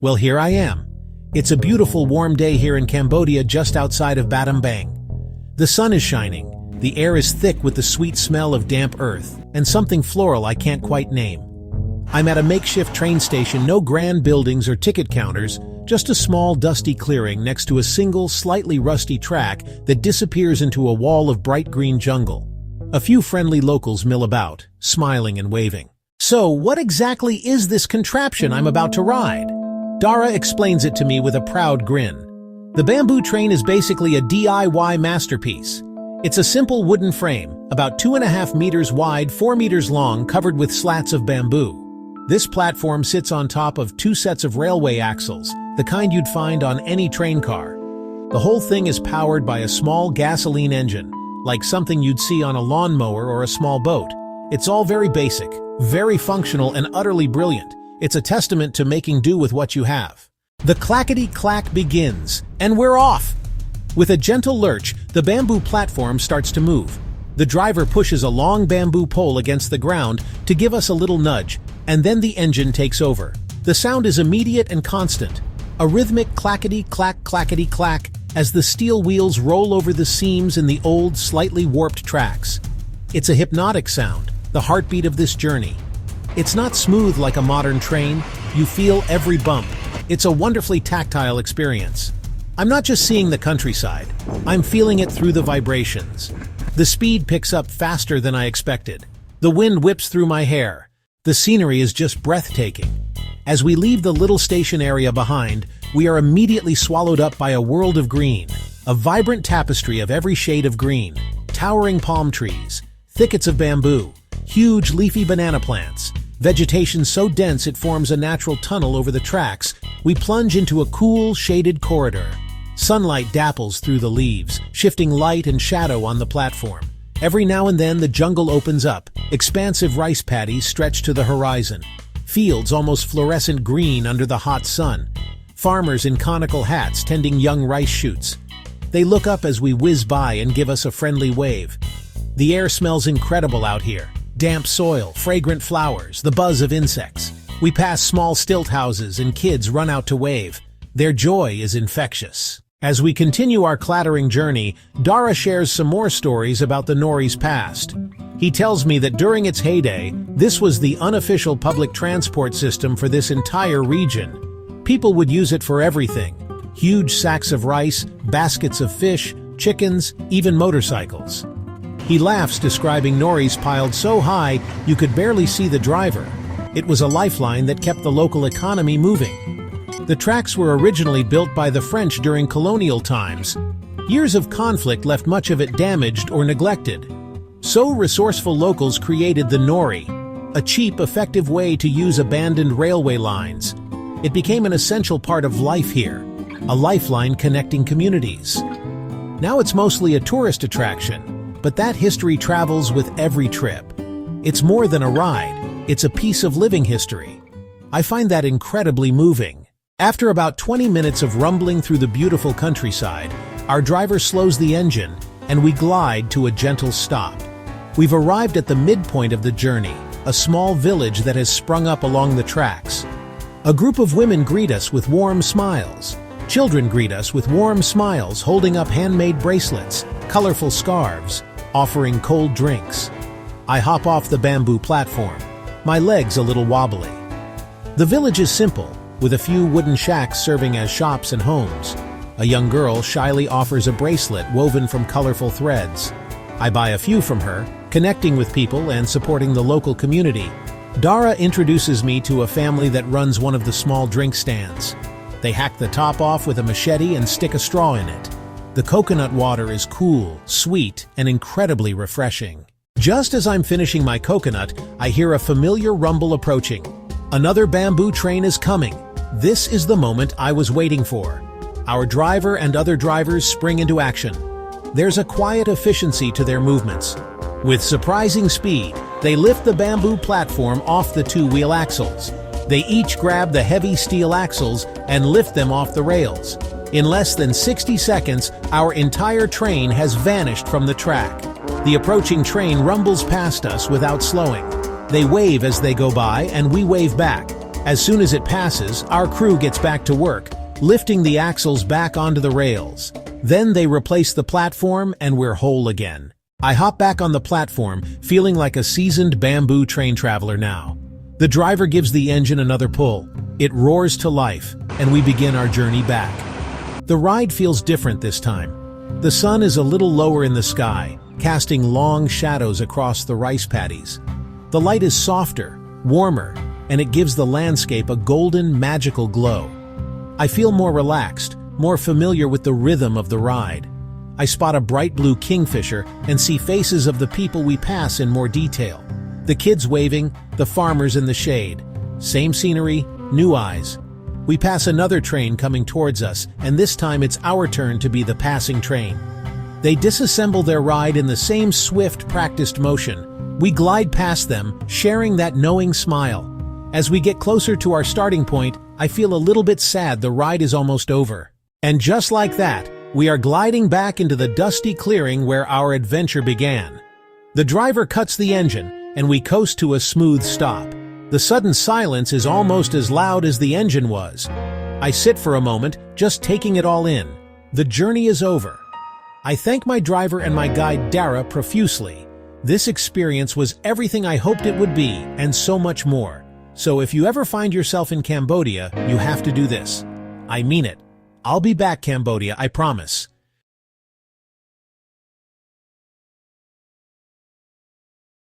Well, here I am. It's a beautiful warm day here in Cambodia just outside of Battambang. The sun is shining, the air is thick with the sweet smell of damp earth, and something floral I can't quite name. I'm at a makeshift train station, no grand buildings or ticket counters, just a small dusty clearing next to a single, slightly rusty track that disappears into a wall of bright green jungle. A few friendly locals mill about, smiling and waving. So, what exactly is this contraption I'm about to ride? Dara explains it to me with a proud grin. The bamboo train is basically a DIY masterpiece. It's a simple wooden frame, about 2.5 meters wide, 4 meters long, covered with slats of bamboo. This platform sits on top of 2 sets of railway axles, the kind you'd find on any train car. The whole thing is powered by a small gasoline engine, like something you'd see on a lawnmower or a small boat. It's all very basic, very functional, and utterly brilliant. It's a testament to making do with what you have. The clackety-clack begins, and we're off! With a gentle lurch, the bamboo platform starts to move. The driver pushes a long bamboo pole against the ground to give us a little nudge, and then the engine takes over. The sound is immediate and constant, a rhythmic clackety-clack as the steel wheels roll over the seams in the old, slightly warped tracks. It's a hypnotic sound, the heartbeat of this journey. It's not smooth like a modern train, you feel every bump. It's a wonderfully tactile experience. I'm not just seeing the countryside, I'm feeling it through the vibrations. The speed picks up faster than I expected. The wind whips through my hair. The scenery is just breathtaking. As we leave the little station area behind, we are immediately swallowed up by a world of green, a vibrant tapestry of every shade of green, towering palm trees, thickets of bamboo, huge leafy banana plants, vegetation so dense it forms a natural tunnel over the tracks. We plunge into a cool, shaded corridor. Sunlight dapples through the leaves, shifting light and shadow on the platform. Every now and then the jungle opens up, expansive rice paddies stretch to the horizon. Fields almost fluorescent green under the hot sun. Farmers in conical hats tending young rice shoots. They look up as we whiz by and give us a friendly wave. The air smells incredible out here. Damp soil, fragrant flowers, the buzz of insects. We pass small stilt houses and kids run out to wave. Their joy is infectious. As we continue our clattering journey, Dara shares some more stories about the Nori's past. He tells me that during its heyday, this was the unofficial public transport system for this entire region. People would use it for everything. Huge sacks of rice, baskets of fish, chickens, even motorcycles. He laughs, describing Nori's piled so high you could barely see the driver. It was a lifeline that kept the local economy moving. The tracks were originally built by the French during colonial times. Years of conflict left much of it damaged or neglected. So resourceful locals created the Nori, a cheap, effective way to use abandoned railway lines. It became an essential part of life here, a lifeline connecting communities. Now it's mostly a tourist attraction. But that history travels with every trip. It's more than a ride, it's a piece of living history. I find that incredibly moving. After about 20 minutes of rumbling through the beautiful countryside, our driver slows the engine and we glide to a gentle stop. We've arrived at the midpoint of the journey, a small village that has sprung up along the tracks. A group of women greet us with warm smiles. Children greet us with warm smiles, holding up handmade bracelets, colorful scarves, offering cold drinks. I hop off the bamboo platform, my legs a little wobbly. The village is simple, with a few wooden shacks serving as shops and homes. A young girl shyly offers a bracelet woven from colorful threads. I buy a few from her, connecting with people and supporting the local community. Dara introduces me to a family that runs one of the small drink stands. They hack the top off with a machete and stick a straw in it. The coconut water is cool, sweet, and incredibly refreshing. Just as I'm finishing my coconut, I hear a familiar rumble approaching. Another bamboo train is coming. This is the moment I was waiting for. Our driver and other drivers spring into action. There's a quiet efficiency to their movements. With surprising speed, they lift the bamboo platform off the 2-wheel axles. They each grab the heavy steel axles and lift them off the rails. In less than 60 seconds, our entire train has vanished from the track. The approaching train rumbles past us without slowing. They wave as they go by, and we wave back. As soon as it passes, our crew gets back to work, lifting the axles back onto the rails. Then they replace the platform and we're whole again. I hop back on the platform, feeling like a seasoned bamboo train traveler now. The driver gives the engine another pull. It roars to life, and we begin our journey back. The ride feels different this time. The sun is a little lower in the sky, casting long shadows across the rice paddies. The light is softer, warmer, and it gives the landscape a golden, magical glow. I feel more relaxed, more familiar with the rhythm of the ride. I spot a bright blue kingfisher and see faces of the people we pass in more detail. The kids waving, the farmers in the shade. Same scenery, new eyes. We pass another train coming towards us, and this time it's our turn to be the passing train. They disassemble their ride in the same swift, practiced motion. We glide past them, sharing that knowing smile. As we get closer to our starting point, I feel a little bit sad the ride is almost over. And just like that, we are gliding back into the dusty clearing where our adventure began. The driver cuts the engine, and we coast to a smooth stop. The sudden silence is almost as loud as the engine was. I sit for a moment, just taking it all in. The journey is over. I thank my driver and my guide Dara profusely. This experience was everything I hoped it would be, and so much more. So if you ever find yourself in Cambodia, you have to do this. I mean it. I'll be back, Cambodia, I promise.